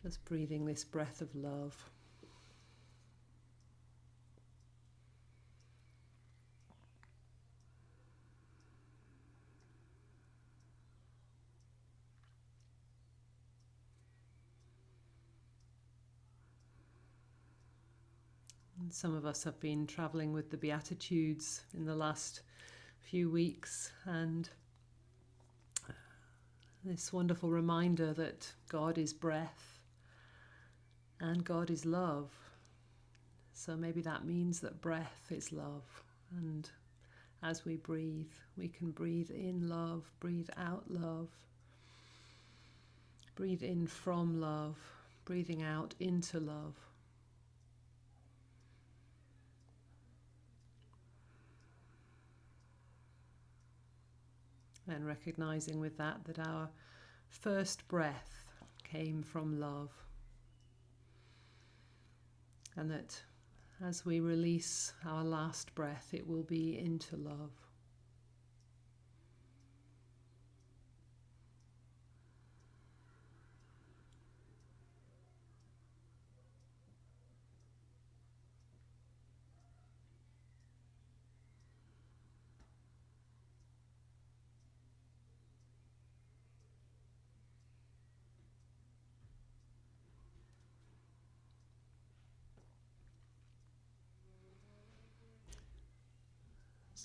Just breathing this breath of love. And some of us have been traveling with the Beatitudes in the last few weeks, and this wonderful reminder that God is breath and God is love. So maybe that means that breath is love, and as we breathe, we can breathe in love, breathe out love, breathe in from love, breathing out into love. And recognizing with that our first breath came from love, and that as we release our last breath, it will be into love.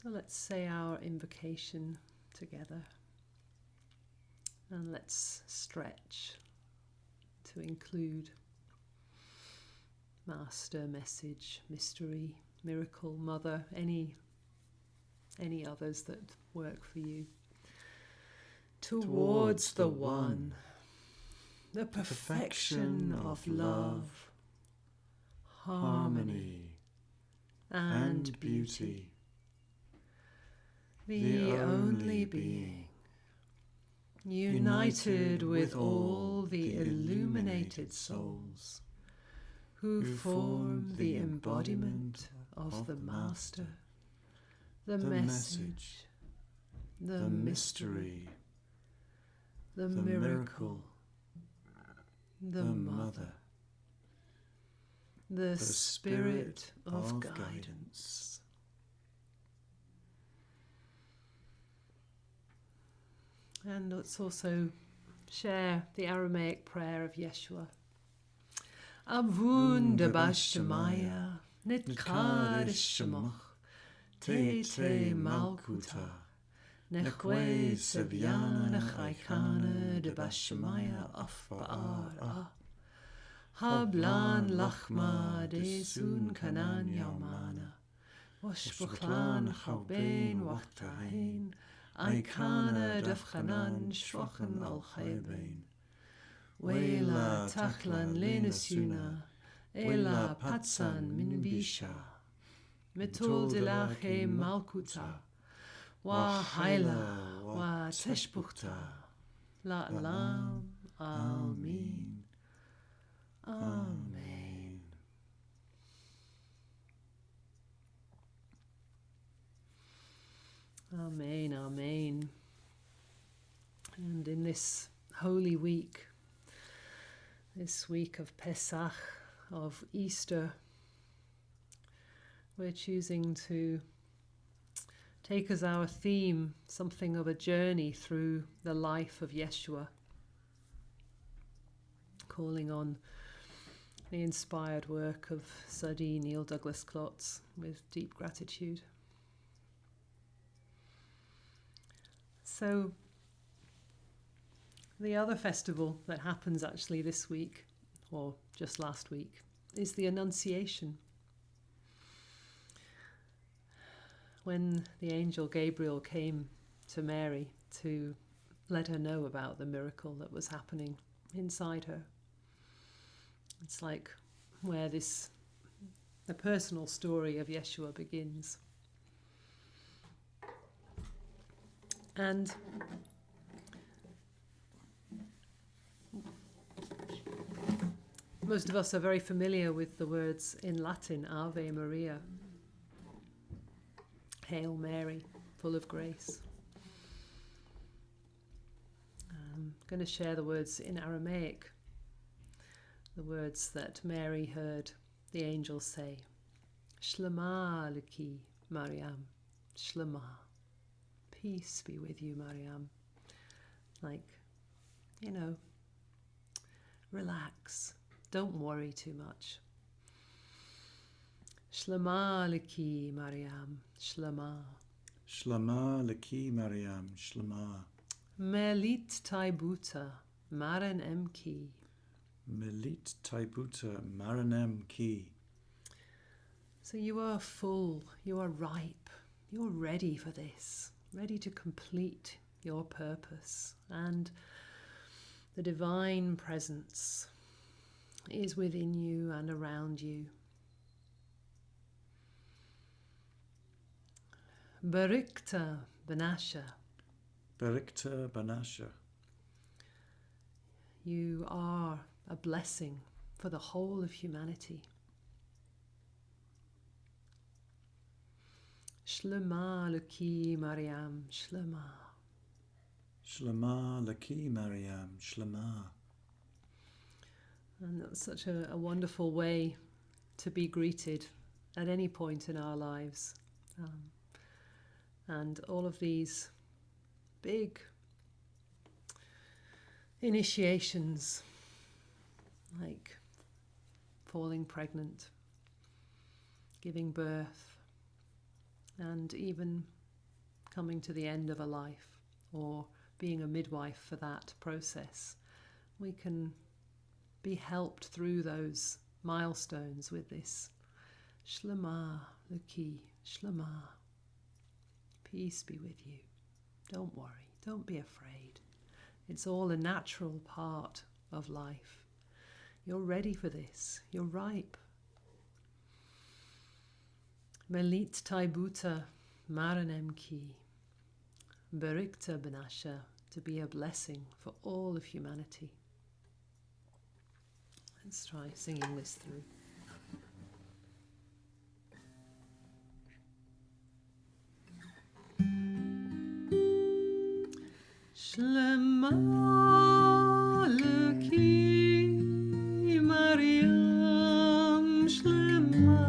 So let's say our invocation together, and let's stretch to include Master, Message, Mystery, Miracle, Mother, any others that work for you. Towards the One, the perfection of love, harmony and beauty, the only being, united with all the illuminated souls who form the embodiment of the Master, the Message, the Mystery, the Miracle, the Mother, the Spirit of Guidance. And let's also share the Aramaic prayer of Yeshua. Avun de Bashemaya, Netkar Shemach, Te Malkuta, Nechwe Sevyana Chaykana de Bashemaya af Ba'ara, Hablan Lachma de Sun Kanan Yaumana, Washbuklan Chaubein Wachtahin, Aikana Dafchanan Shwachen al Chaybein, Wela Tachlan Lenesuna, Ela Patsan Min Bisha, Metul Dilache Malkuta, Wa Haila, Wa Teshbukta, La Lam, Amin, Amen. Amen, amen. And in this holy week, this week of Pesach, of Easter, we're choosing to take as our theme something of a journey through the life of Yeshua, calling on the inspired work of Sadi Neil Douglas Klotz with deep gratitude. So the other festival that happens actually this week, or just last week, is the Annunciation. When the angel Gabriel came to Mary to let her know about the miracle that was happening inside her. It's like where the personal story of Yeshua begins. And most of us are very familiar with the words in Latin, Ave Maria, Hail Mary, full of grace. I'm going to share the words in Aramaic, the words that Mary heard the angel say, Shlema leki Mariam, Shlema, peace be with you, Mariam. Like, relax, don't worry too much. Shlema leki Mariam, Shlema. Shlema leki Mariam, Shlema. Melit taibuta, Maran emki. Melit taibuta, Maranem ki. So you are full, you are ripe, you're ready for this, ready to complete your purpose. And the divine presence is within you and around you. Barikta Banasha. Barikta Banasha. You are a blessing for the whole of humanity. Shlema leki Mariam, Shlema. Shlema leki Mariam, Shlema. And that's such a wonderful way to be greeted at any point in our lives. And all of these big initiations, like falling pregnant, giving birth, and even coming to the end of a life, or being a midwife for that process, we can be helped through those milestones with this Shlema leki, Shlema. Peace be with you. Don't worry, don't be afraid. It's all a natural part of life. You're ready for this. You're ripe. Melit taibuta Maranem ki. Barikta Banasha, to be a blessing for all of humanity. Let's try singing this through. Shlema leki Mariam, Shlema,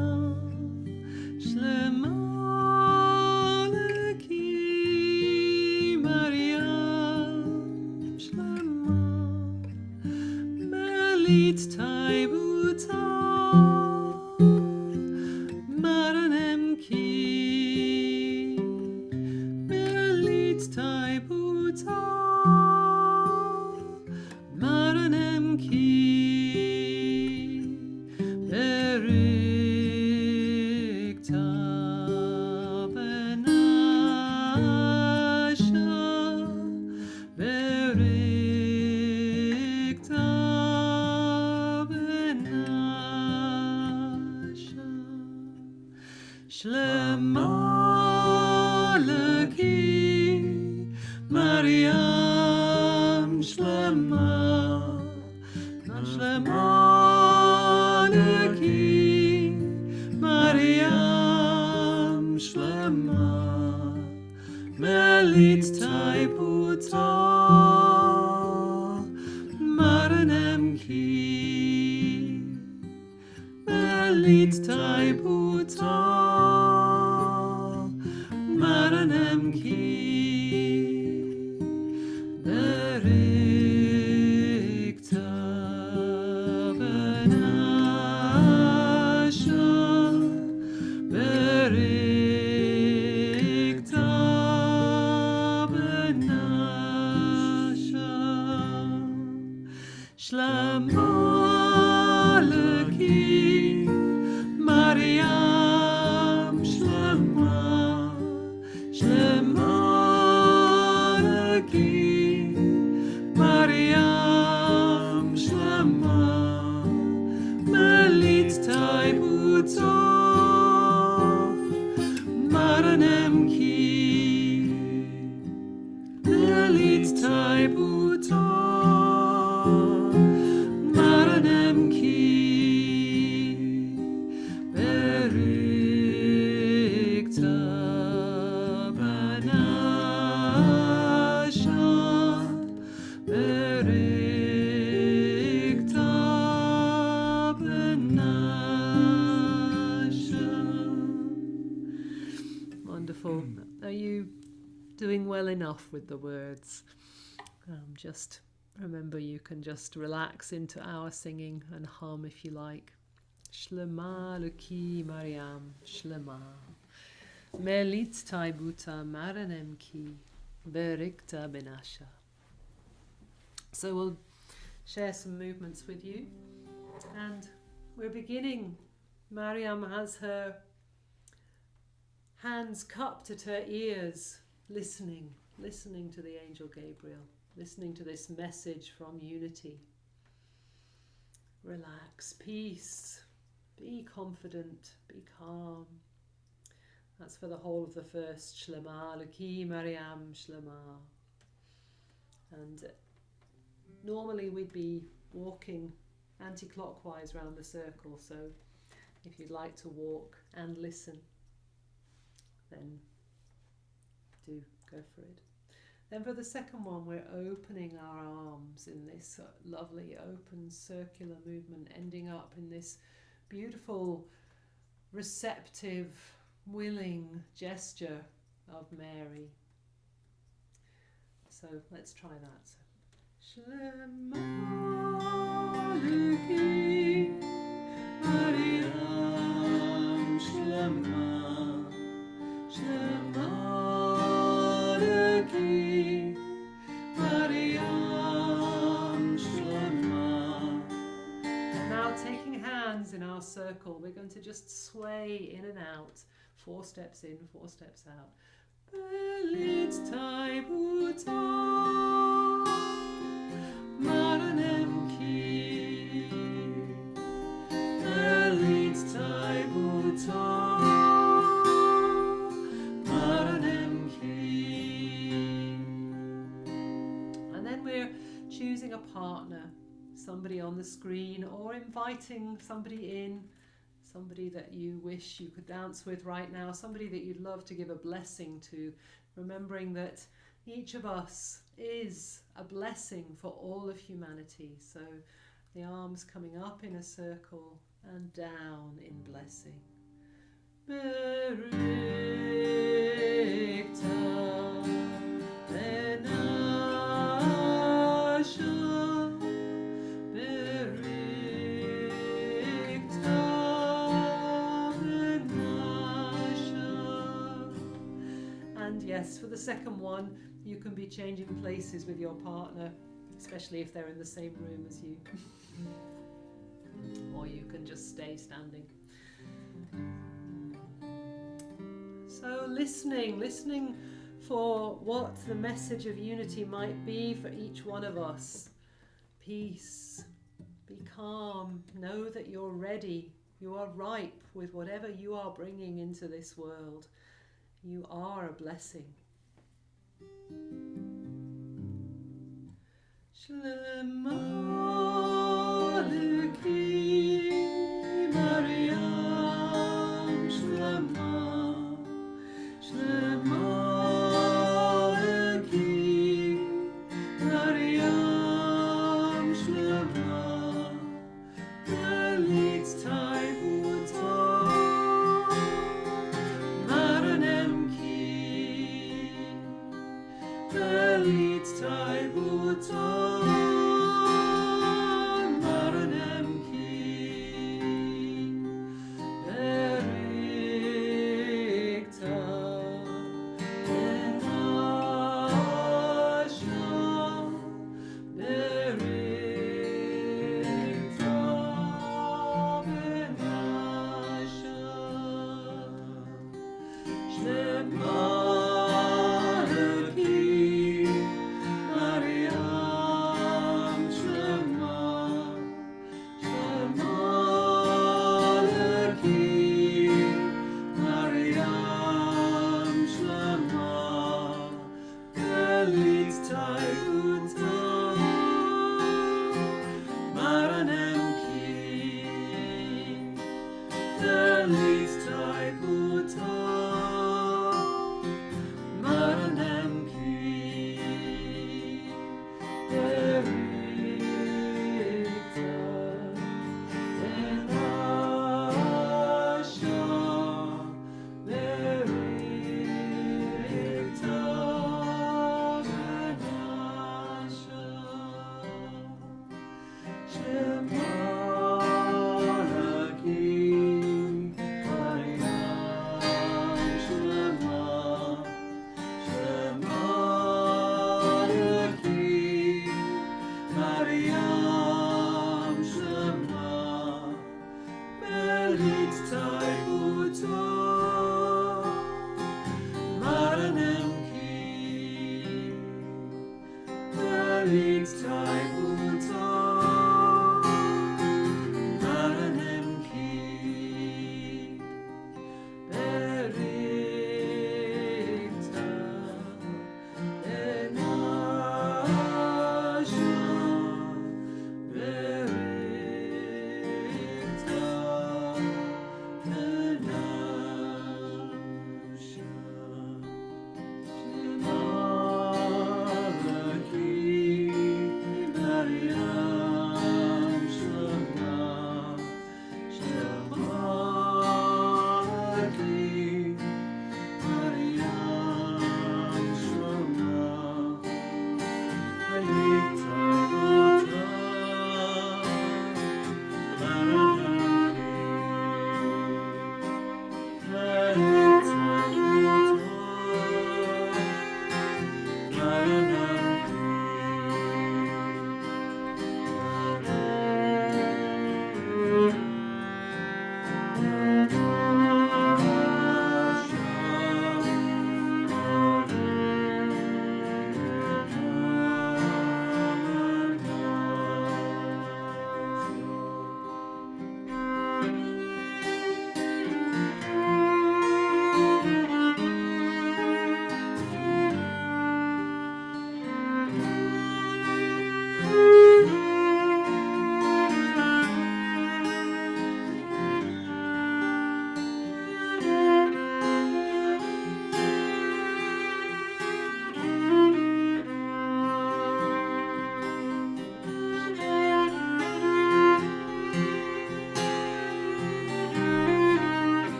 Shlema leki Mariam, Shlema, Melit taibuta Maranem ki, Melit taibuta Maranem ki, Berikta Banasha, Berikta Banasha, Shlema leki Mariam, Shlema, Shlema leki Mariam, Shlema, Melit taibuta Maranem ki, Melit taibuta Maranem ki. Berikta Banasha, Berikta Banasha, Shlema leki Mariam, Shlema, Shlema leki Mariam, Shlema, Melit taibuta Maranem ki, Melit taibuta Maranem ki, Berikta Banasha, Berikta enough with the words. Just remember, you can just relax into our singing and hum if you like. Shlema Luki Mariam Shlema Melit Taibuta Maranem Ki Berikta Benasha. So we'll share some movements with you, and we're beginning. Mariam has her hands cupped at her ears, listening to the angel Gabriel, listening to this message from unity. Relax, peace, be confident, be calm. That's for the whole of the first Shlema Luki Mariam Shlema. And normally we'd be walking anti-clockwise round the circle, so if you'd like to walk and listen, then do go for it. Then for the second one, we're opening our arms in this lovely open circular movement, ending up in this beautiful, receptive, willing gesture of Mary. So let's try that. Shlema Luki Mariam Shlema Shlema Luki Mariam Shlema. Now taking hands in our circle, we're going to just sway in and out, 4 steps in, 4 steps out. Belit Taibuta Maranem Ki Belit Taibuta Maranem Ki. And then we're choosing a partner, somebody on the screen, or inviting somebody in, somebody that you wish you could dance with right now, somebody that you'd love to give a blessing to, remembering that each of us is a blessing for all of humanity. So the arms coming up in a circle and down in blessing. Berikta Benasha Yes, for the second one, you can be changing places with your partner, especially if they're in the same room as you. Or you can just stay standing. So listening for what the message of unity might be for each one of us. Peace, be calm, know that you're ready, you are ripe with whatever you are bringing into this world. You are a blessing. Shlema Luki Mariam Shlema Shlema Luki Mariam Shlema Belit Taibuta Maranem Ki Belit Taibuta Maranem Ki Berikta Benasha Berikta Benasha Shlema Luki Mariam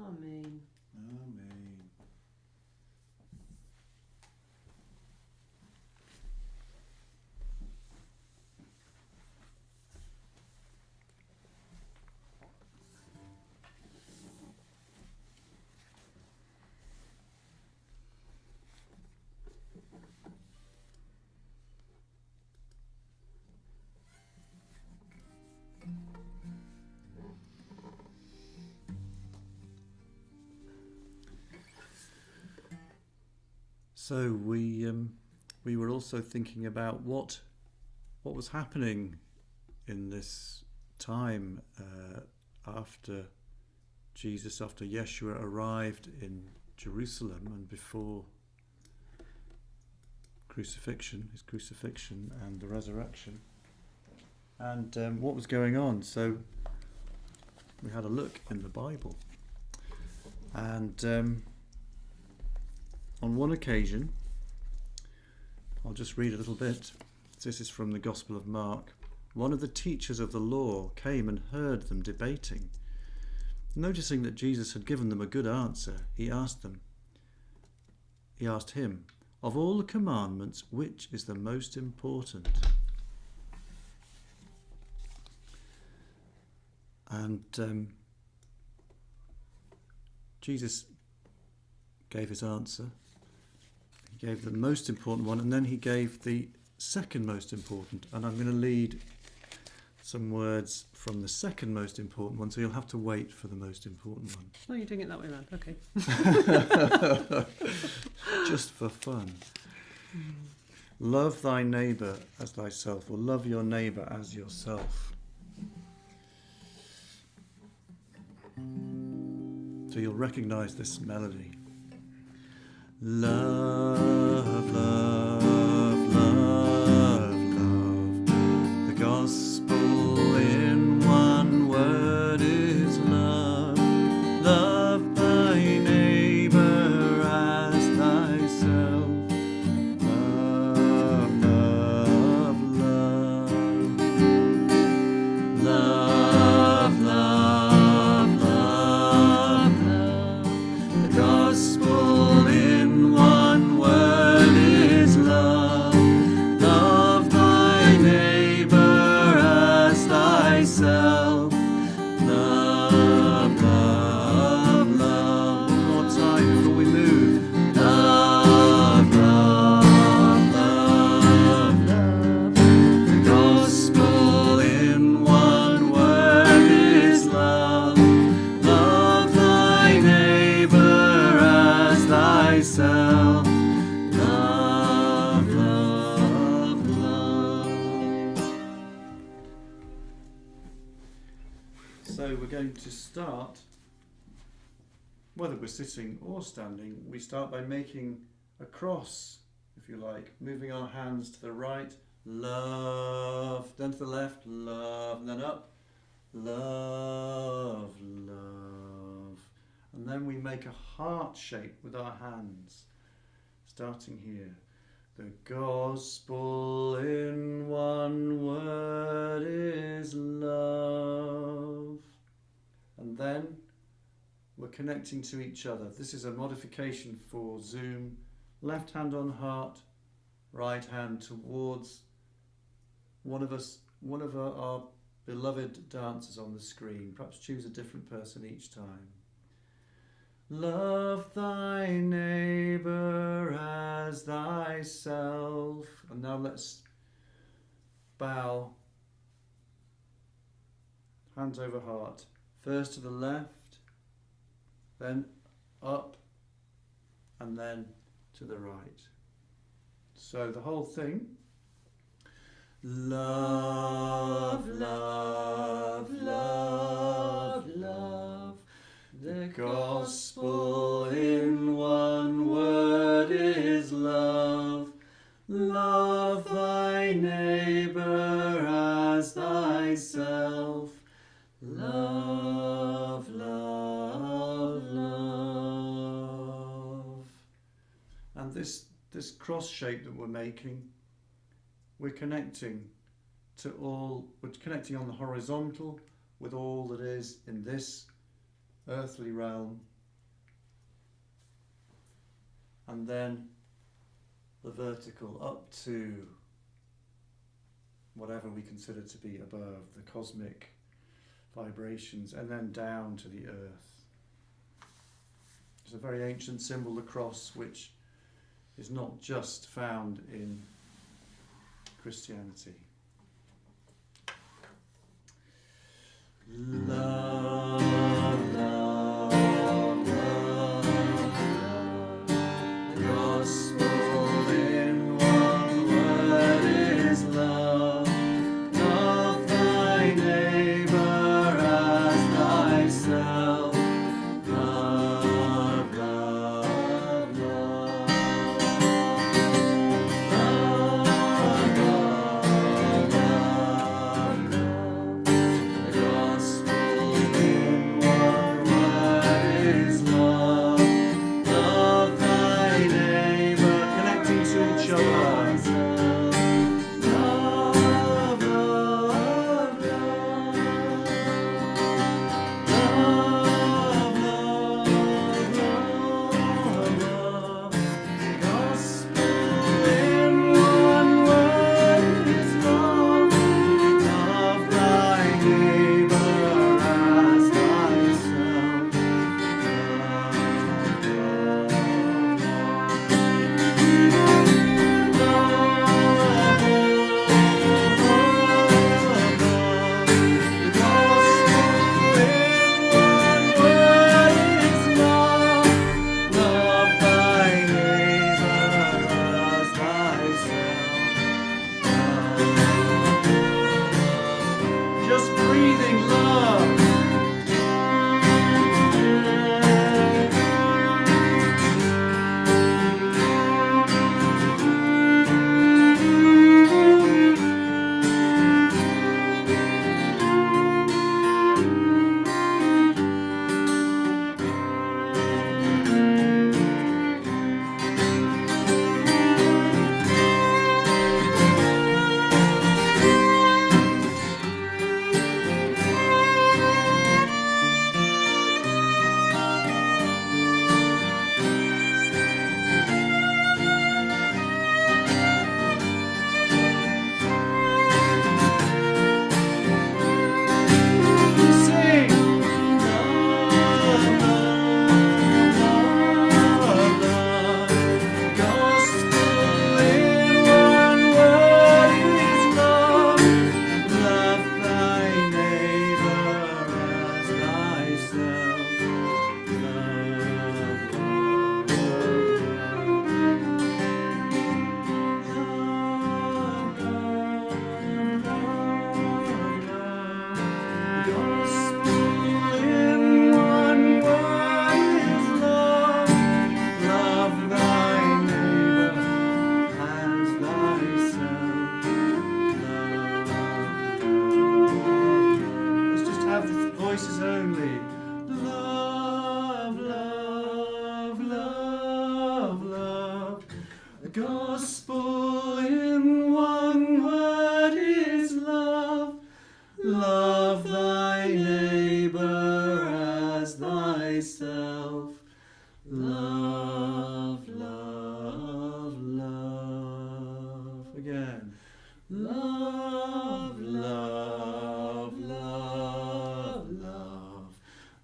Amen. Amen. So we were also thinking about what was happening in this time after Yeshua arrived in Jerusalem and before his crucifixion and the resurrection, and what was going on. So we had a look in the Bible, and on one occasion, I'll just read a little bit. This is from the Gospel of Mark. One of the teachers of the law came and heard them debating. Noticing that Jesus had given them a good answer, he asked him, "Of all the commandments, which is the most important?" And Jesus gave his answer. He gave the most important one, and then he gave the second most important. And I'm going to lead some words from the second most important one, so you'll have to wait for the most important one. Oh, you're doing it that way around. Okay. Just for fun. Love thy neighbour as thyself, or love your neighbour as yourself. So you'll recognise this melody. Love, love, love, love. The gospel in one word is love. Love thy neighbour as thyself. Love, love, love. Love, love, love, love. The gospel in one word is love. Love thy neighbour as thyself. Love, love, love. One more time before we move. Love, love, love, love. The gospel in one word is love. Love thy neighbour as thyself. Love, love, love. So we're going to start, whether we're sitting or standing, we start by making a cross, if you like, moving our hands to the right, love, then to the left, love, and then up, love, love. And then we make a heart shape with our hands, starting here. The gospel in one word is love. And then we're connecting to each other. This is a modification for Zoom. Left hand on heart, right hand towards one of our beloved dancers on the screen. Perhaps choose a different person each time. Love thy neighbour as thyself. And now let's bow, hands over heart. First to the left, then up, and then to the right. So the whole thing. Love, love, love, love. The gospel in one word is love. Love thy neighbour as thyself. Love, love, love. And this cross shape that we're making, we're connecting on the horizontal with all that is in this earthly realm, and then the vertical up to whatever we consider to be above, the cosmic vibrations, and then down to the earth. It's a very ancient symbol, the cross, which is not just found in Christianity. Love, love, love, love. The gospel in one word is love. Love thy neighbour as thyself. Love, love, love. Love, love, love, love. The gospel in Love, love, love, love. The gospel in one word is love. Love thy neighbour as thyself. Love, love, love. Again. Love, love, love, love.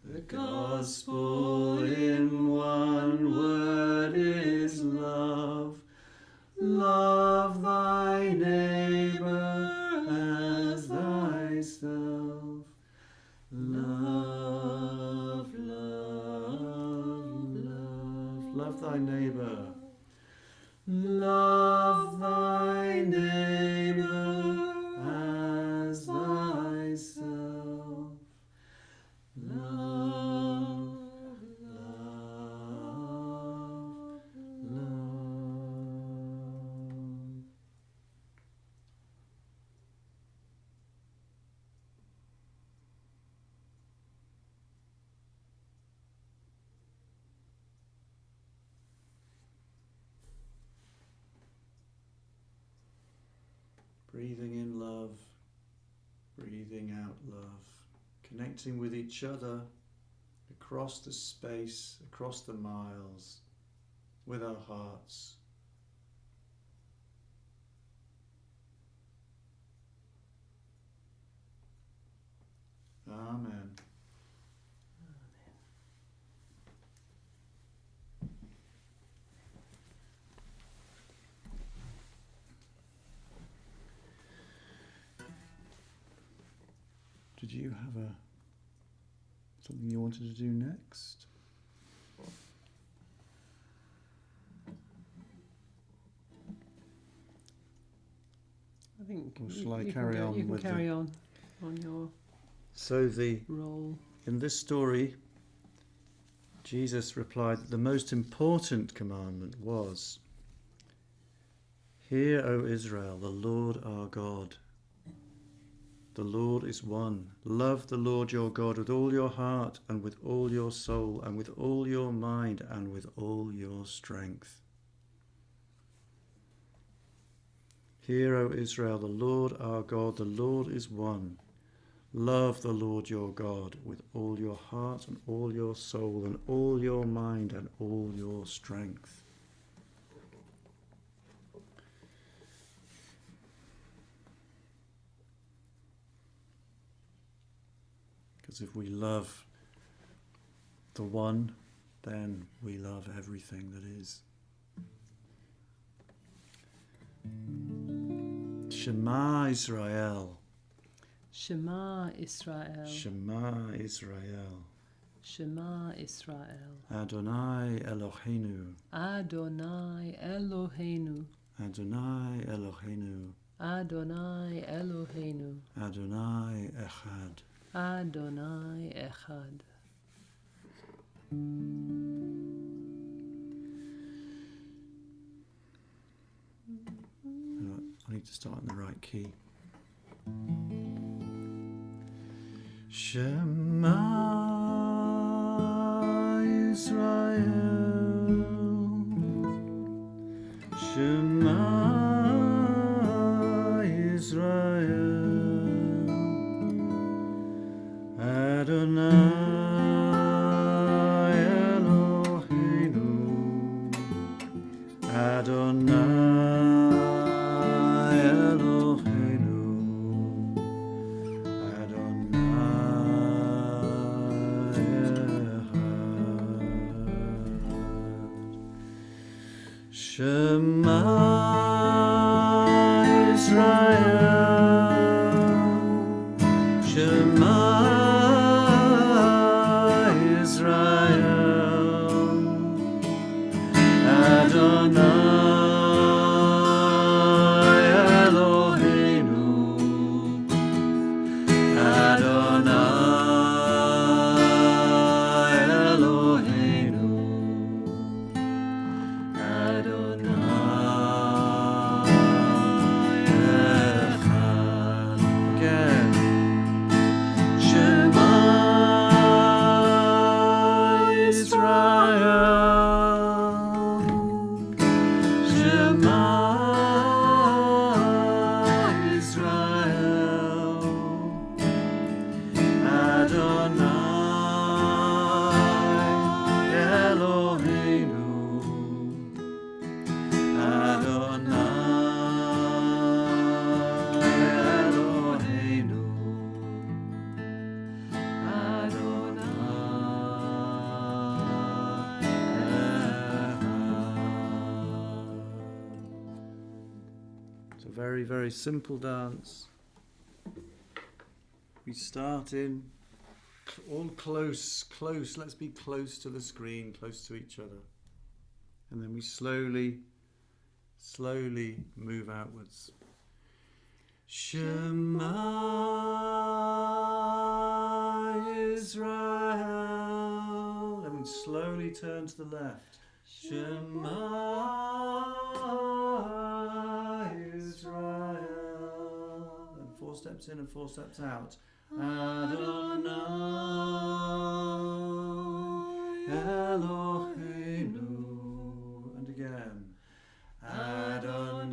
The gospel in one word is love. Love thy neighbour as thyself. Love, love, love. Love thy neighbour. Love thy neighbour as thyself. Love, love, love. Breathing in love, breathing out love, connecting with each other across the space, across the miles, with our hearts. Amen. Did you have something you wanted to do next? I think. Or shall I carry on You can with carry on your So role. in this story, Jesus replied that the most important commandment was, "Hear, O Israel, the Lord our God. The Lord is one. Love the Lord your God with all your heart and with all your soul and with all your mind and with all your strength." Hear, O Israel, the Lord our God, the Lord is one. Love the Lord your God with all your heart and all your soul and all your mind and all your strength. Because if we love the one, then we love everything that is. Shema Israel. Shema Israel. Shema Israel. Shema Israel. Adonai Eloheinu. Adonai Eloheinu. Adonai Eloheinu. Adonai Eloheinu. Adonai Echad. Adonai Echad. I need to start in the right key. Shema Israel. Shema Israel. Adonai Eloheinu. Adonai Eloheinu. Adonai Echad. Shema Israel. Shema Israel. Adonai Eloheinu. Adonai Eloheinu. Adonai very, very simple dance. We start in all close, let's be close to the screen, close to each other. And then we slowly move outwards. Shema Israel. And we slowly turn to the left. Shema Israel. And 4 steps in and 4 steps out. Adonai Eloheinu. And again. Adonai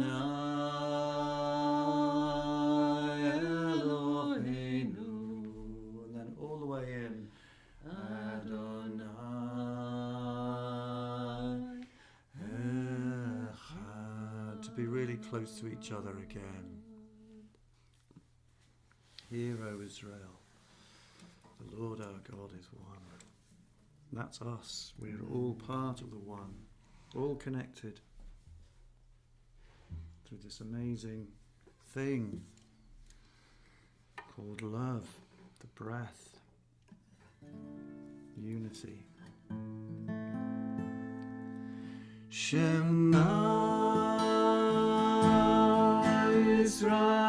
Eloheinu. And then all the way in. Adonai Echad. To be really close to each other again. Hear, O Israel, the Lord our God is one. That's us. We're all part of the one, all connected through this amazing thing called love, the breath, unity. Shema Israel.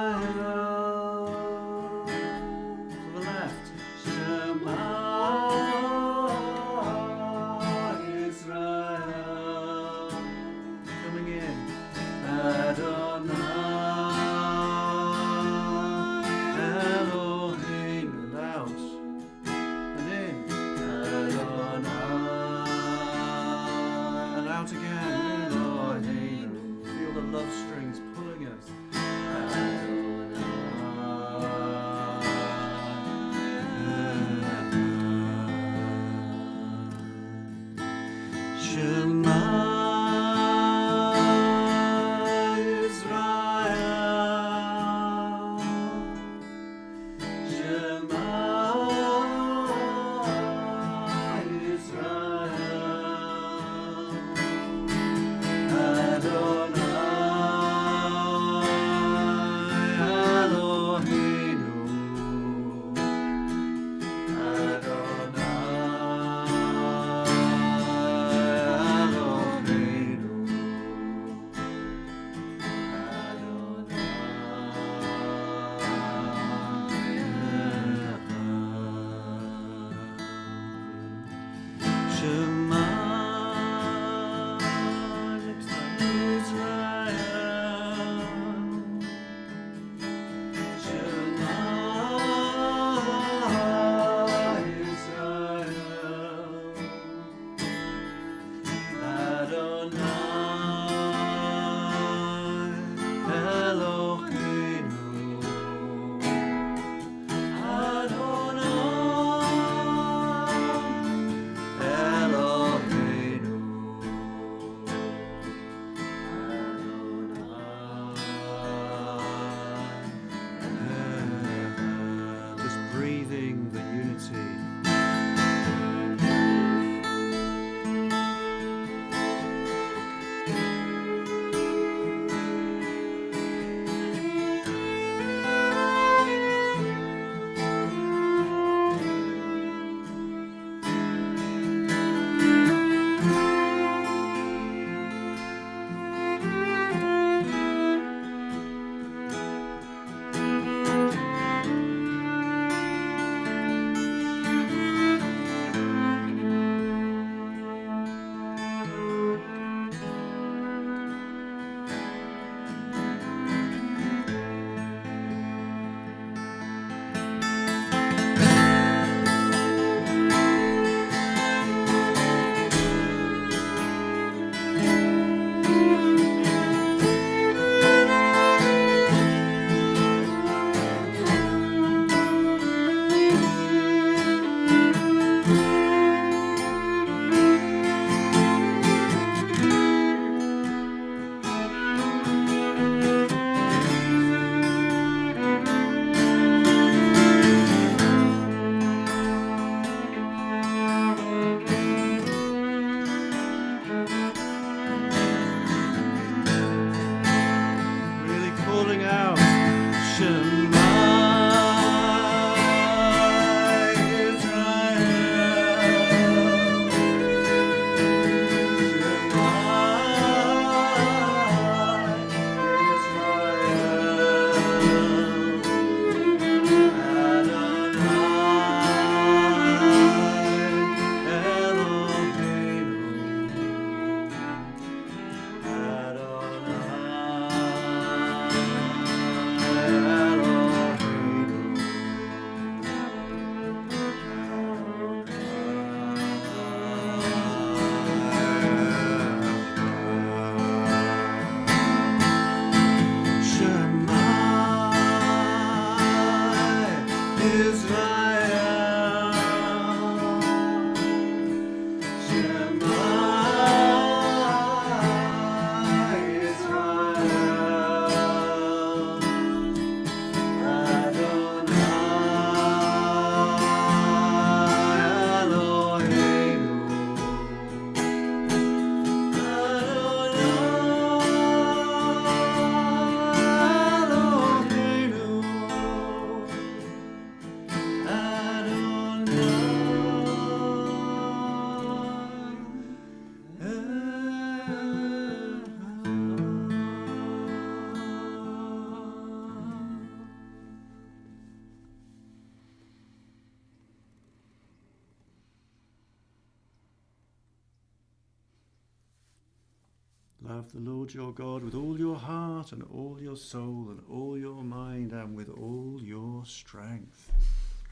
Love the Lord your God with all your heart and all your soul and all your mind and with all your strength.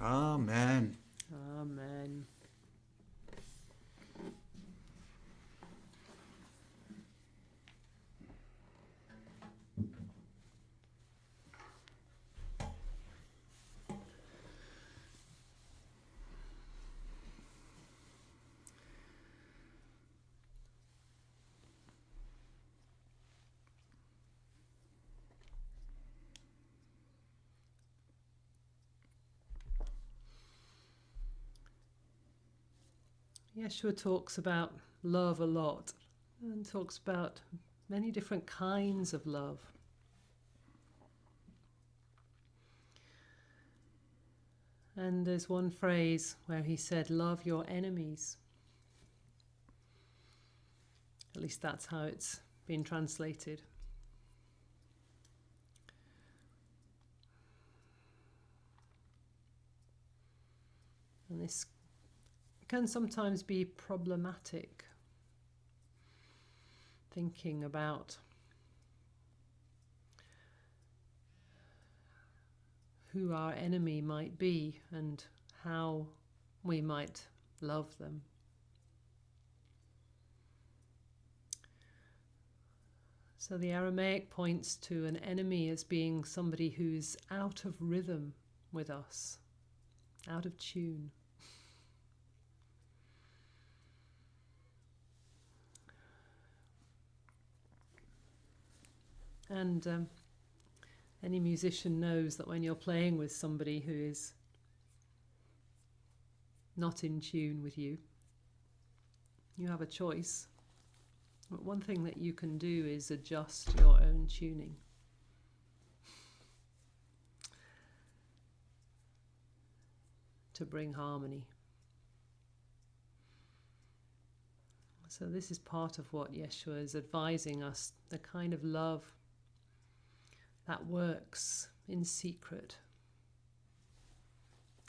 Amen. Amen. Yeshua talks about love a lot and talks about many different kinds of love. And there's one phrase where he said, love your enemies. At least that's how it's been translated. And this can sometimes be problematic, thinking about who our enemy might be and how we might love them. So the Aramaic points to an enemy as being somebody who's out of rhythm with us, out of tune. And any musician knows that when you're playing with somebody who is not in tune with you, you have a choice. But one thing that you can do is adjust your own tuning. To bring harmony. So this is part of what Yeshua is advising us, the kind of love that works in secret.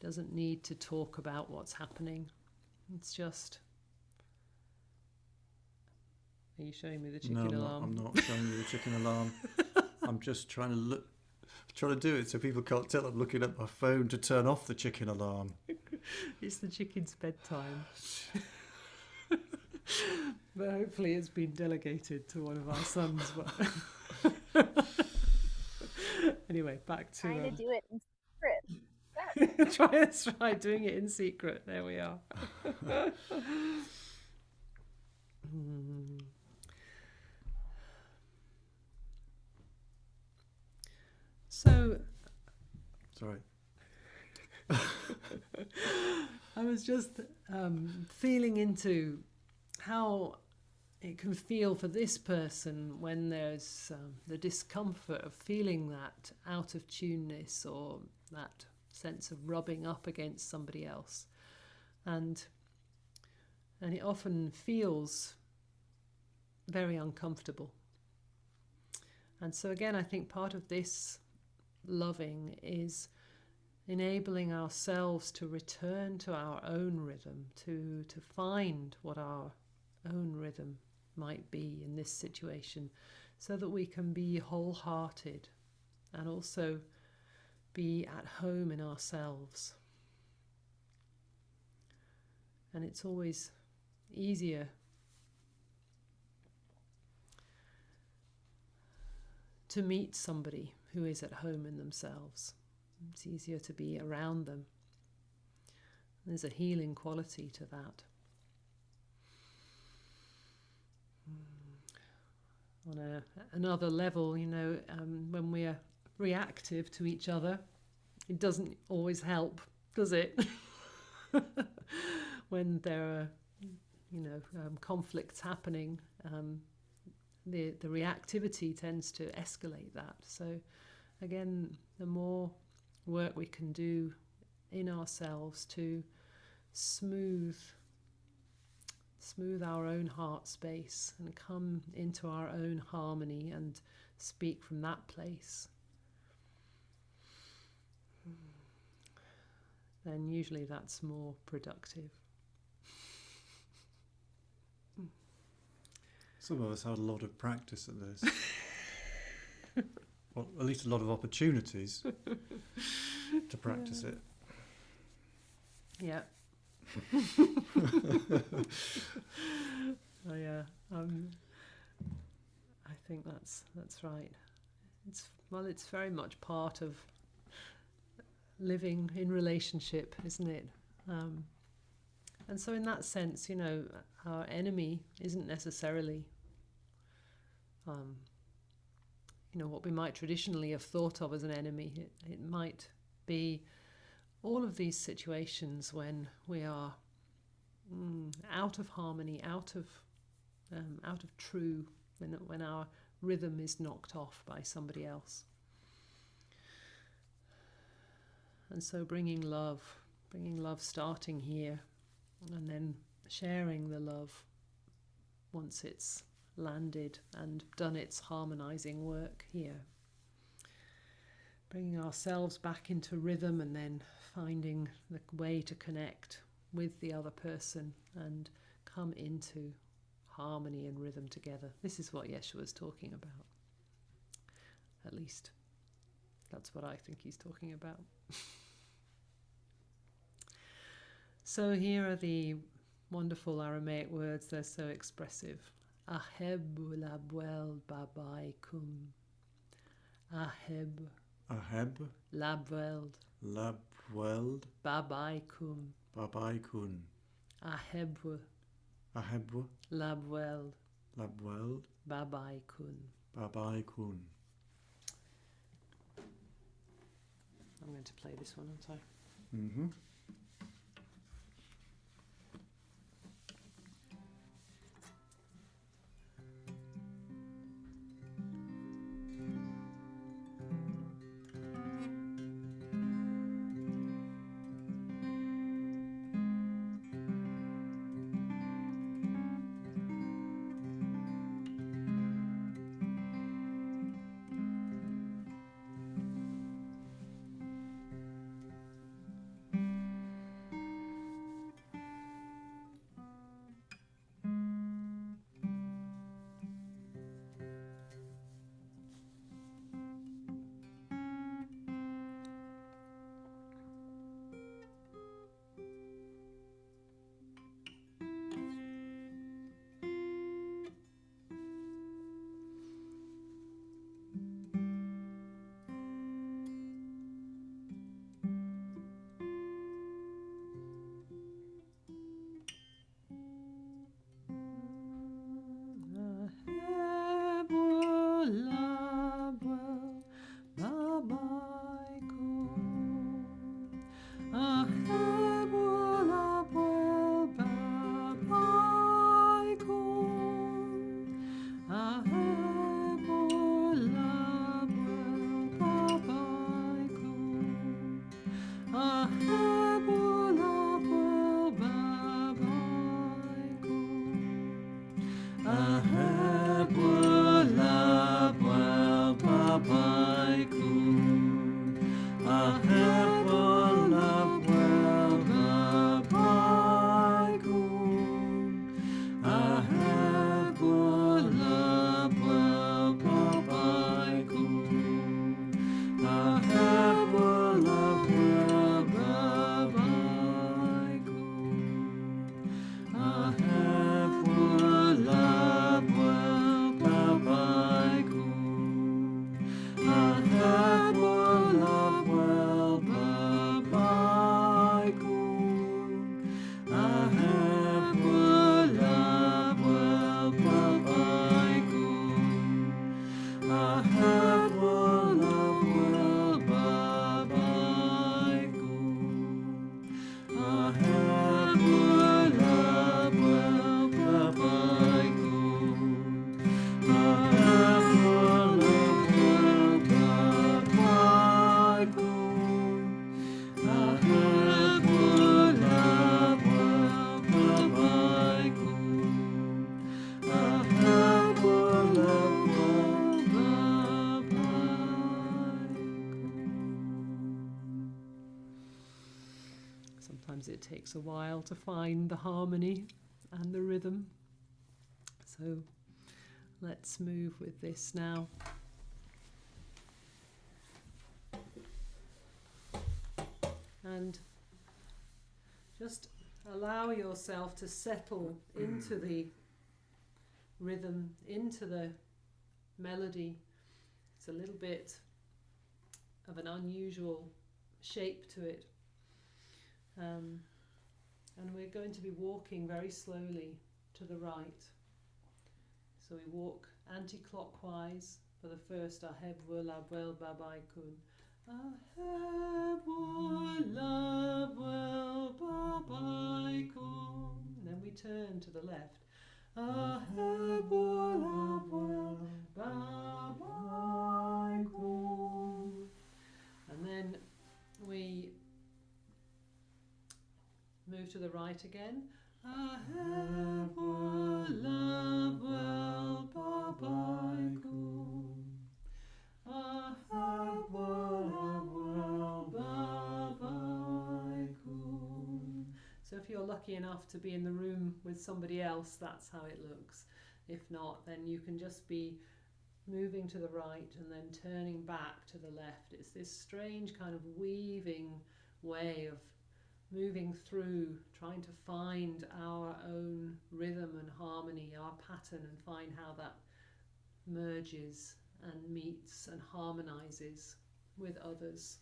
Doesn't need to talk about what's happening. It's just... Are you showing me the chicken alarm? I'm not showing you the chicken alarm. I'm just trying to do it so people can't tell I'm looking at my phone to turn off the chicken alarm. It's the chicken's bedtime. But hopefully it's been delegated to one of our sons. But anyway, back to... Trying to do it in secret. Let's try doing it in secret. There we are. So... Sorry. I was just feeling into how it can feel for this person when there's the discomfort of feeling that out of tuneness or that sense of rubbing up against somebody else. And it often feels very uncomfortable. And so again, I think part of this loving is enabling ourselves to return to our own rhythm, to find what our own rhythm might be in this situation, so that we can be wholehearted and also be at home in ourselves. And it's always easier to meet somebody who is at home in themselves. It's easier to be around them. There's a healing quality to that. On another level, when we are reactive to each other, it doesn't always help, does it? When there are, conflicts happening, the reactivity tends to escalate that. So again, the more work we can do in ourselves to smooth our own heart space and come into our own harmony and speak from that place, then usually that's more productive. Some of us had a lot of practice at this. Well, at least a lot of opportunities to practice it. Yeah. Oh, yeah. I think that's right. It's very much part of living in relationship, isn't it? And so in that sense, you know, our enemy isn't necessarily, you know, what we might traditionally have thought of as an enemy. It might be all of these situations when we are out of harmony, out of true, when our rhythm is knocked off by somebody else. And so bringing love starting here, and then sharing the love once it's landed and done its harmonizing work here. Bringing ourselves back into rhythm and then finding the way to connect with the other person and come into harmony and rhythm together. This is what Yeshua is talking about. At least that's what I think he's talking about. So here are the wonderful Aramaic words. They're so expressive. Aheb labwel babaikum. Aheb labweld babaikum. Aheb labweld babaikun. I'm going to play this one, aren't I? Mm-hmm. Sometimes it takes a while to find the harmony and the rhythm. So let's move with this now. And just allow yourself to settle into the rhythm, into the melody. It's a little bit of an unusual shape to it. And we're going to be walking very slowly to the right. So we walk anti-clockwise for the first Aheb Wula Bwel Babai Kun. Aheb Wula Bwel Babai Kun. Then we turn to the left. Aheb Wula Bwel Babai Kun. And then we move to the right again. Aheb Wula Bwel Babai Kun. Aheb Wula Bwel Babai Kun. So if you're lucky enough to be in the room with somebody else, that's how it looks. If not, then you can just be moving to the right and then turning back to the left. It's this strange kind of weaving way of moving through, trying to find our own rhythm and harmony, our pattern, and find how that merges and meets and harmonizes with others.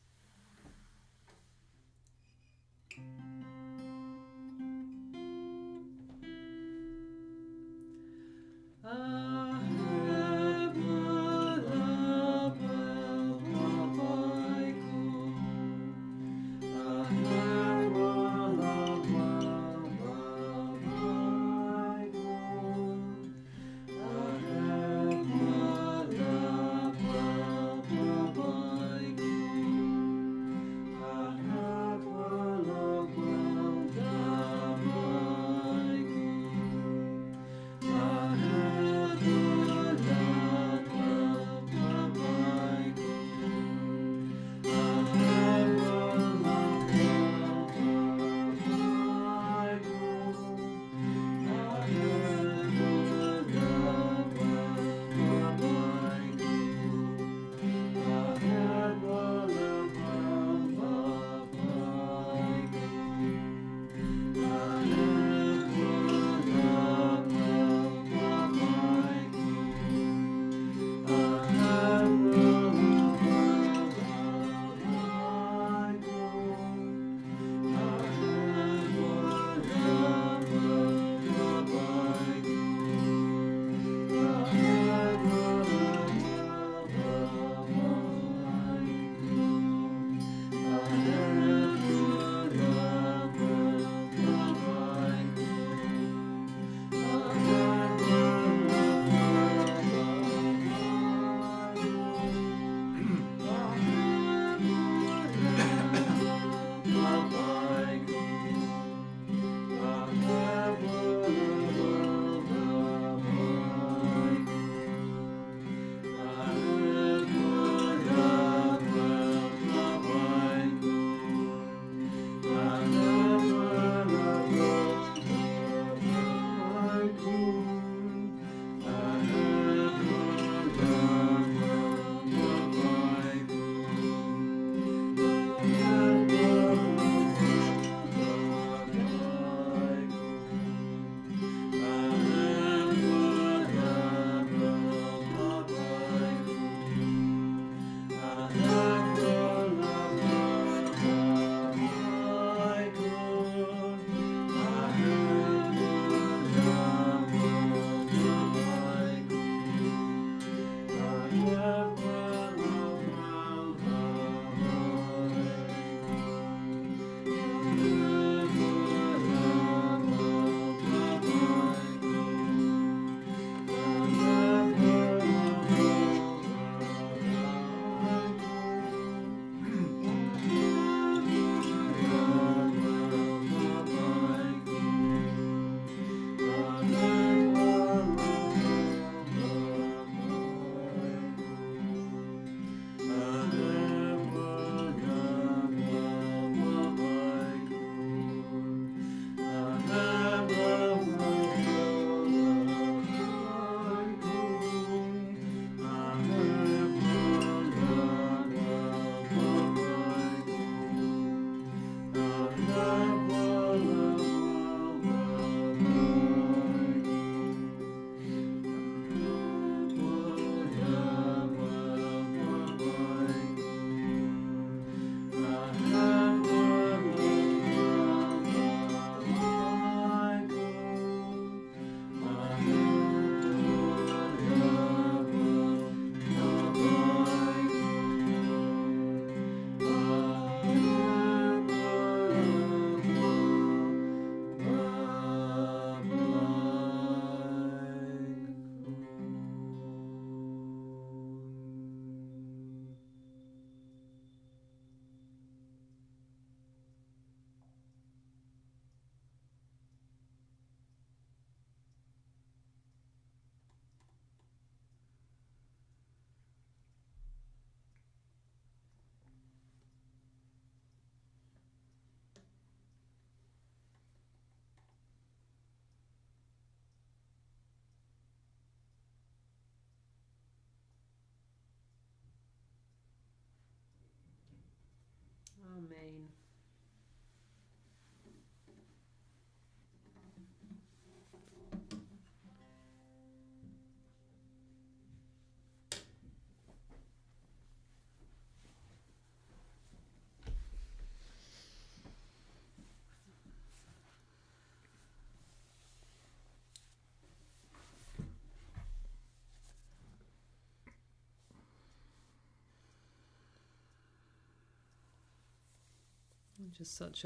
Just such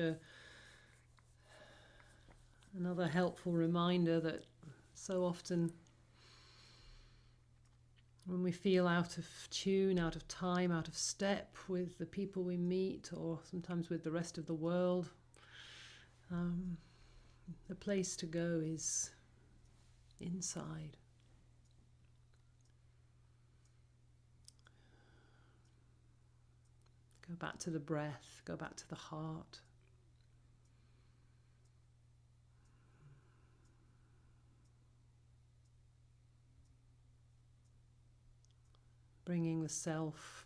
another helpful reminder that so often when we feel out of tune, out of time, out of step with the people we meet, or sometimes with the rest of the world, the place to go is inside. Go back to the breath, go back to the heart. Bringing the self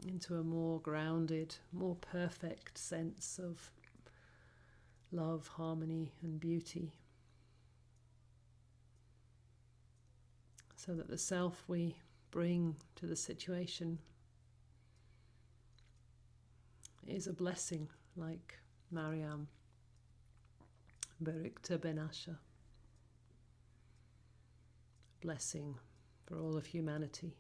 into a more grounded, more perfect sense of love, harmony, and beauty. So that the self we bring to the situation is a blessing, like Mariam Berikta Ben Asher. Blessing for all of humanity.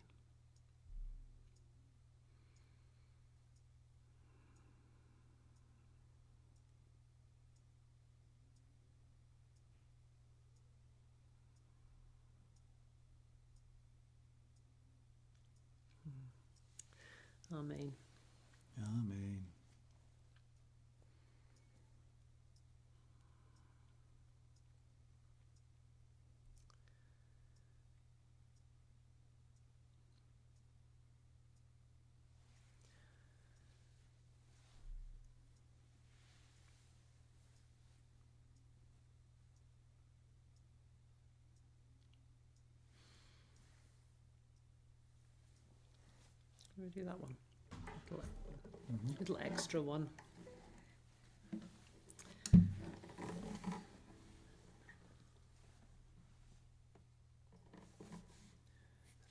Amen. Amen. Can we do that one? Little extra one. I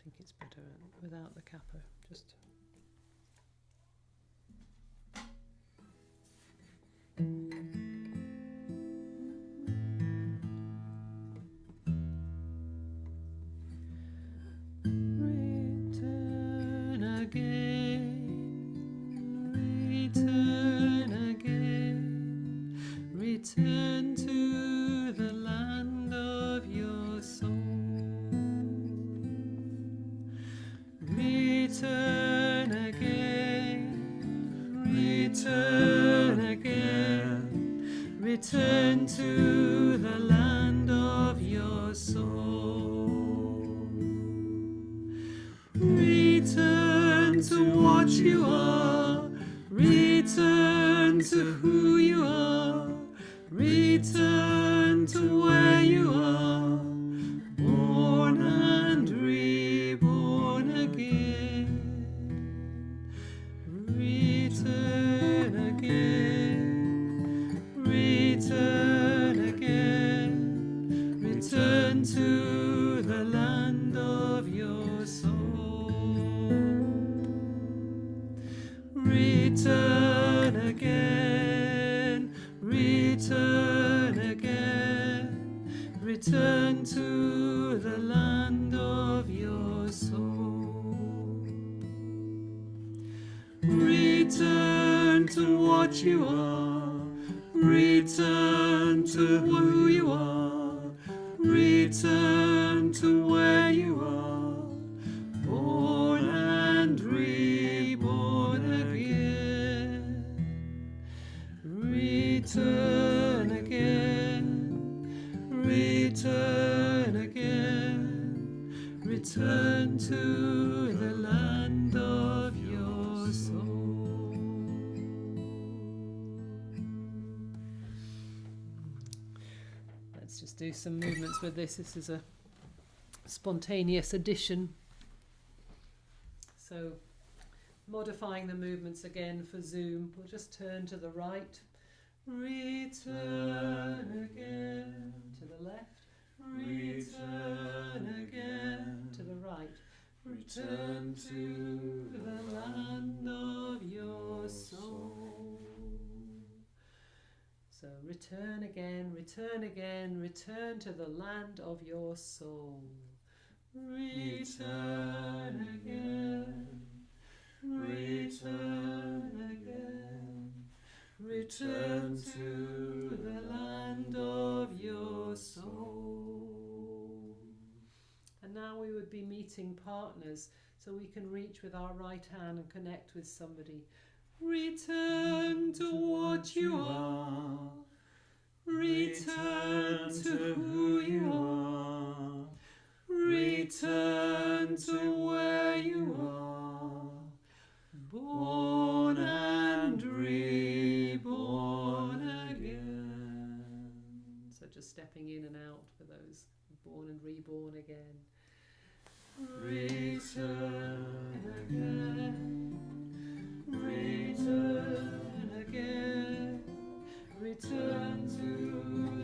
think it's better without the capo. Just. Return again, return to the land of your soul. Return again, return again, return to the land of your soul. Return to what you are, return to who you are, return to where you are, born and reborn again. Return again, return again, return to the land of your soul. Return again, return again, return to the land of your soul. Return to what you are, return to who you are, return to where you are, born and reborn again. Return again, return again, return to the land of your soul. Let's just do some movements with this. This is a spontaneous addition. So modifying the movements again for Zoom. We'll just turn to the right. Return again to the left. Return again to the right. Return to the land of your soul. So return again, return again, return to the land of your soul. Return again, return again, return to the land of your soul. And now we would be meeting partners, so we can reach with our right hand and connect with somebody. Return to what you are. Return to who you are. Return to where you are. Born and reborn again. So just stepping in and out for those born and reborn again. Return again. Return again. Return to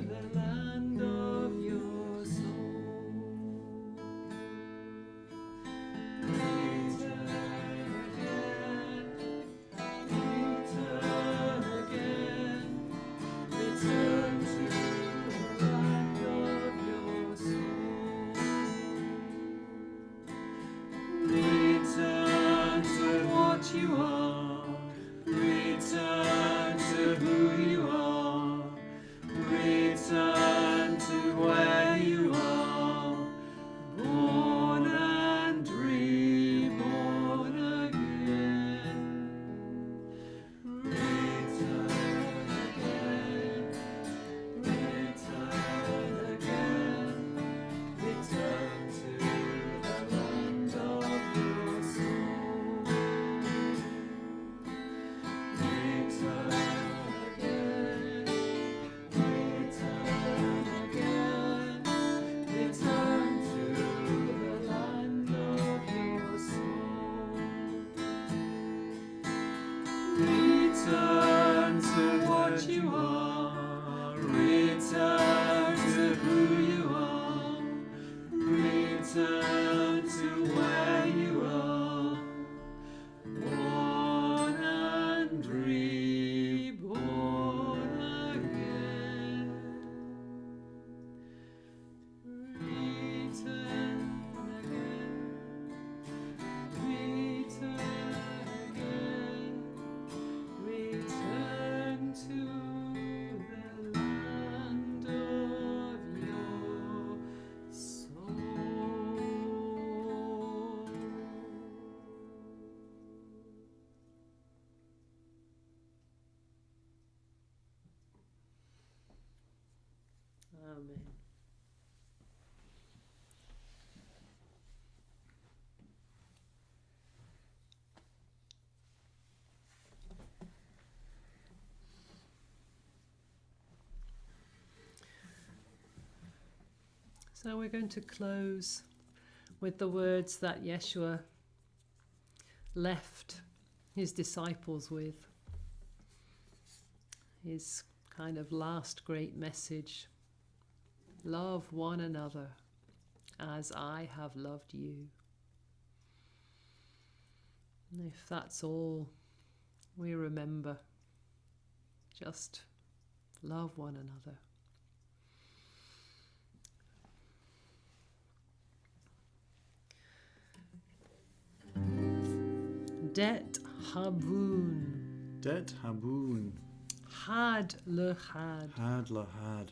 the land of your soul. Return again. Return again. Return to the land of your soul. Return to what you are. Return to who you are. Return to where you are. Born and reborn again. Return again. Return again. Return to the land of your soul. Return again. Return again. Return to the land of your soul. Return to what you are. Return to who you are. Return to where you are. Born and reborn again. Return again. Return again. Return to the land of your soul. Amen. So we're going to close with the words that Yeshua left his disciples with. His kind of last great message. Love one another as I have loved you. And if that's all we remember, just love one another. Det habun. Det habun. Had lechad. Had lahad.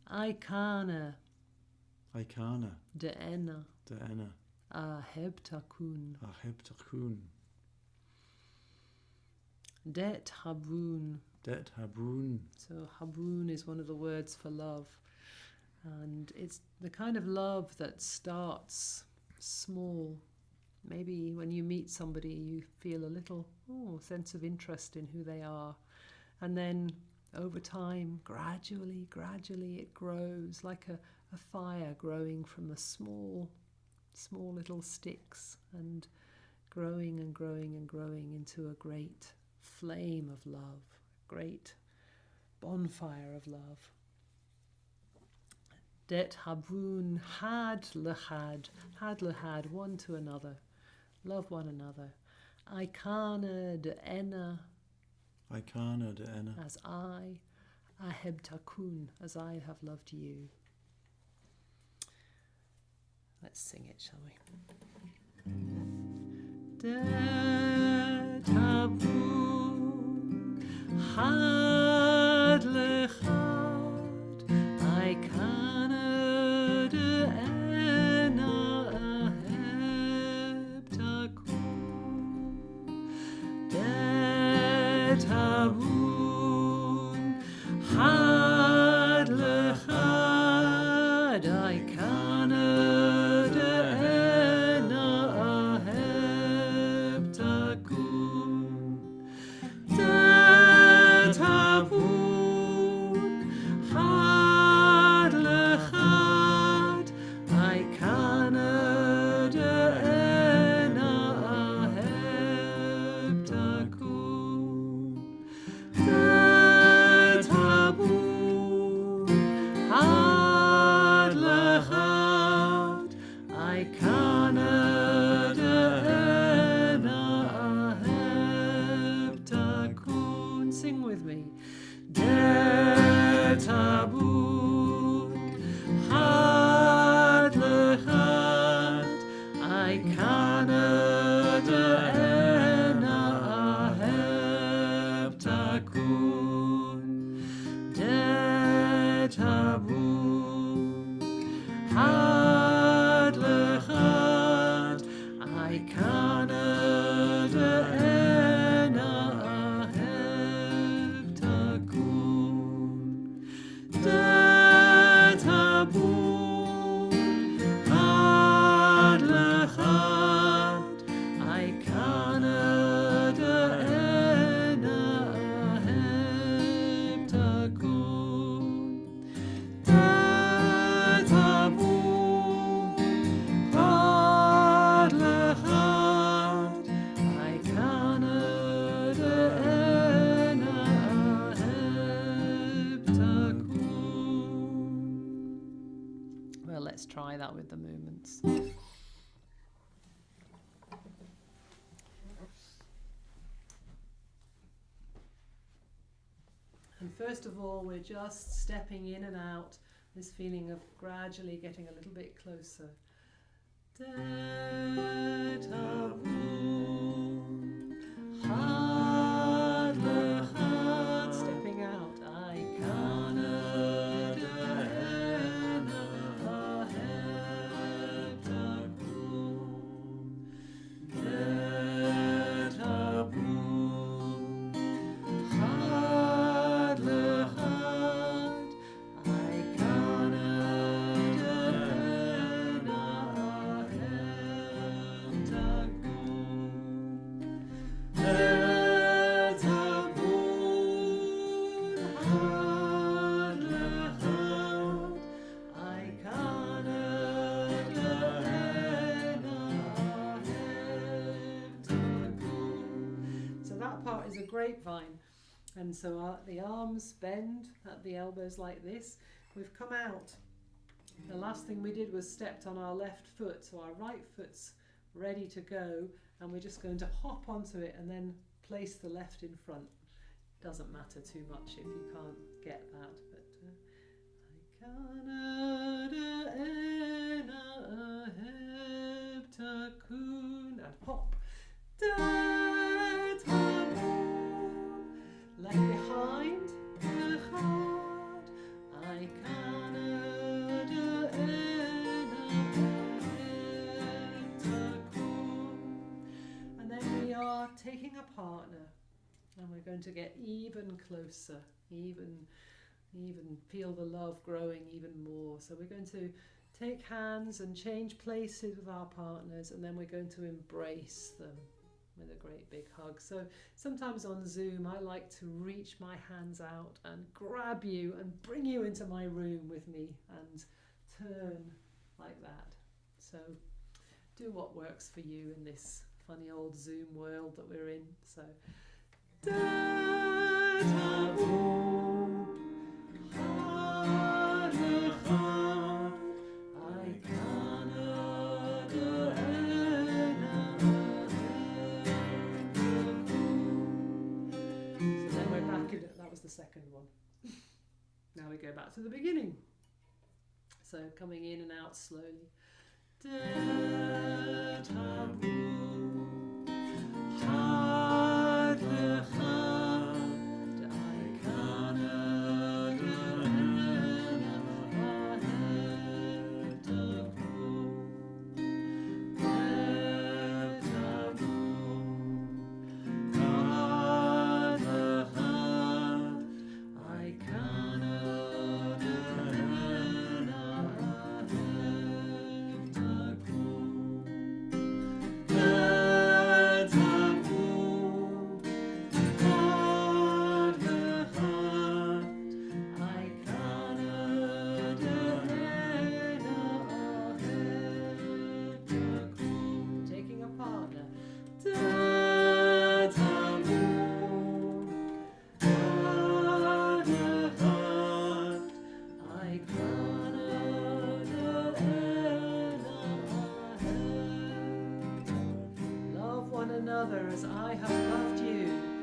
Aikana. Aikana. De'ena. De'ena. Aheb takun. Aheb takun. Det habun. Det habun. So habun is one of the words for love. And it's the kind of love that starts small. Maybe when you meet somebody, you feel a little sense of interest in who they are. And then over time, gradually, it grows like a fire growing from the small little sticks and growing and growing and growing into a great flame of love, great bonfire of love. Det habun had lehad, one to another. Love one another. Aikana de'ena. Aikana de'ena. As I, aheb takun, as I have loved you. Let's sing it, shall we? Det habun had lechad, I Canada ena aheb takun, det havun had lechad, I Canada ena aheb takun, det havun had lechad, I Canada ena aheb takun, det havun had lechad, I Canada ena aheb takun. Sing with me. Det havun had lechad, I Canada ena aheb takun, det havun had lechad, I Canada ena aheb takun, det havun had lechad, I Canada ena aheb takun, det havun had lechad, I Canada ena aheb takun. Well, let's try that with the movements. And first of all, we're just stepping in and out, this feeling of gradually getting a little bit closer. Det havun had lechad, stepping out, I Canada ena aheb takun, det havun had lechad, I Canada ena aheb takun, det havun had lechad, I Canada ena aheb takun. So that part is a grapevine. And so the arms bend at the elbows like this. We've come out. The last thing we did was stepped on our left foot, so our right foot's ready to go, and we're just going to hop onto it and then place the left in front. Doesn't matter too much if you can't get that, but I Canada ena aheb takun, and hop. Det havun left behind lechad, I Canada ena aheb takun. And then we are taking a partner, and we're going to get even closer, even feel the love growing even more. So we're going to take hands and change places with our partners, and then we're going to embrace them with a great big hug. So sometimes on Zoom I like to reach my hands out and grab you and bring you into my room with me and turn like that. So do what works for you in this funny old Zoom world that we're in. So det havun had lechad, I Canada ena aheb takun. So then we're back in it. That was the second one. Now we go back to the beginning. So coming in and out slowly. Det havun had lechad, I as I have loved you.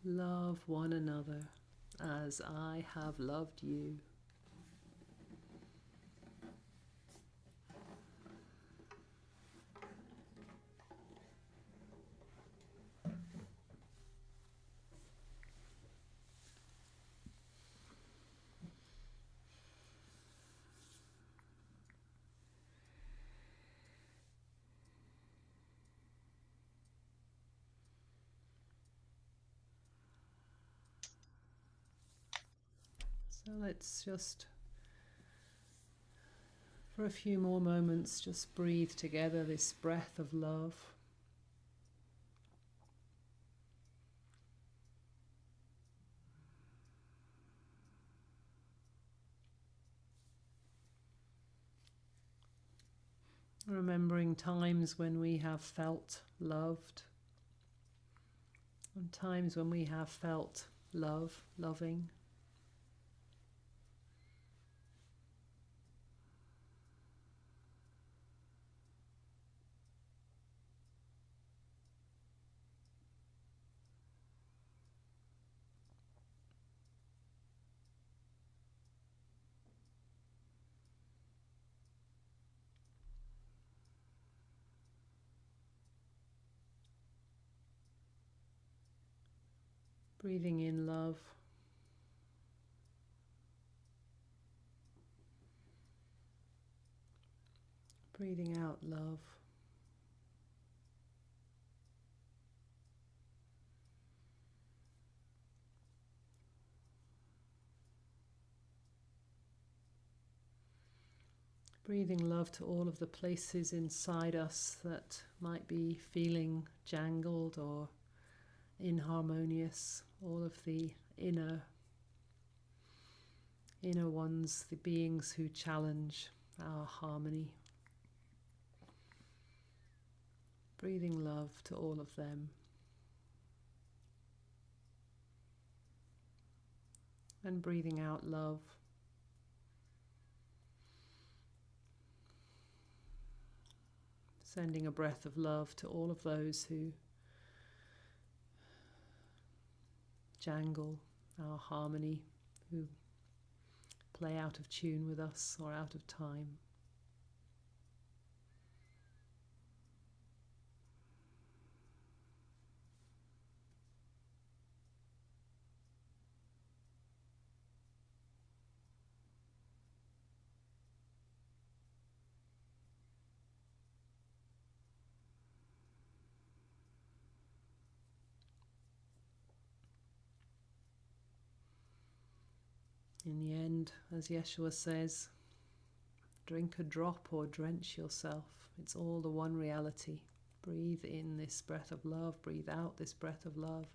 Love one another as I have loved you. So let's just, for a few more moments, just breathe together this breath of love. Remembering times when we have felt loved, and times when we have felt loving. Breathing in love. Breathing out love. Breathing love to all of the places inside us that might be feeling jangled or inharmonious, all of the inner ones, the beings who challenge our harmony. Breathing love to all of them. And breathing out love. Sending a breath of love to all of those who jangle our harmony, who play out of tune with us or out of time. In the end, as Yeshua says, drink a drop or drench yourself. It's all the one reality. Breathe in this breath of love, breathe out this breath of love.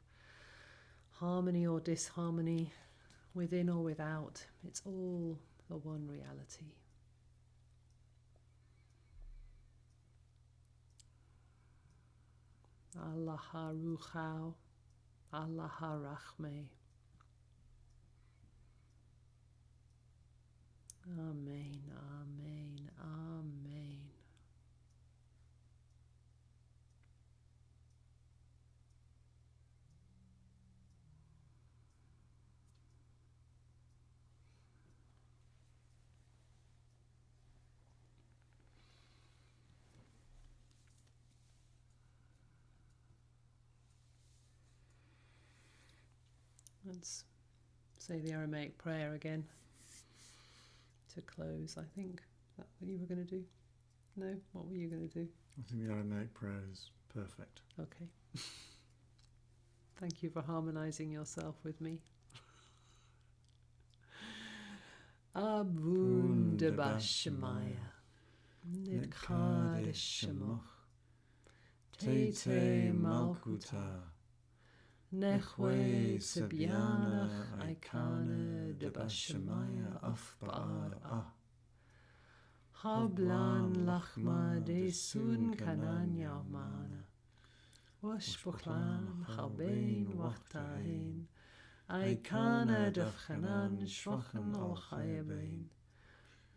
Harmony or disharmony, within or without, it's all the one reality. Allah ha-ruchau, Allah ha-rachmei. Amen, amen, amen. Let's say the Aramaic prayer again to close, I think. Is that what you were going to do? No? What were you going to do? I think the Aramaic prayer is perfect. Okay. Thank you for harmonizing yourself with me. Abunda Shemaya, Nikad Shemoch, Tete Malkuta, Nechwe Sibiana, Aikana de Bashemaya Afba'a, Hablan Lachma de Sun Kanan Yaumana, Washbuchlan Chabein Wachtain, Aikana Dafchanan Shwachen Al Chayabain,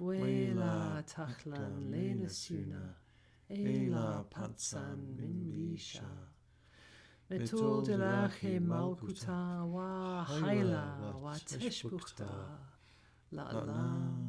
Wela Tachlan Lenasuna, Ela Patsan Min Bisha, Betul Delachi Malkuta wa Haila wa Teshbukta La La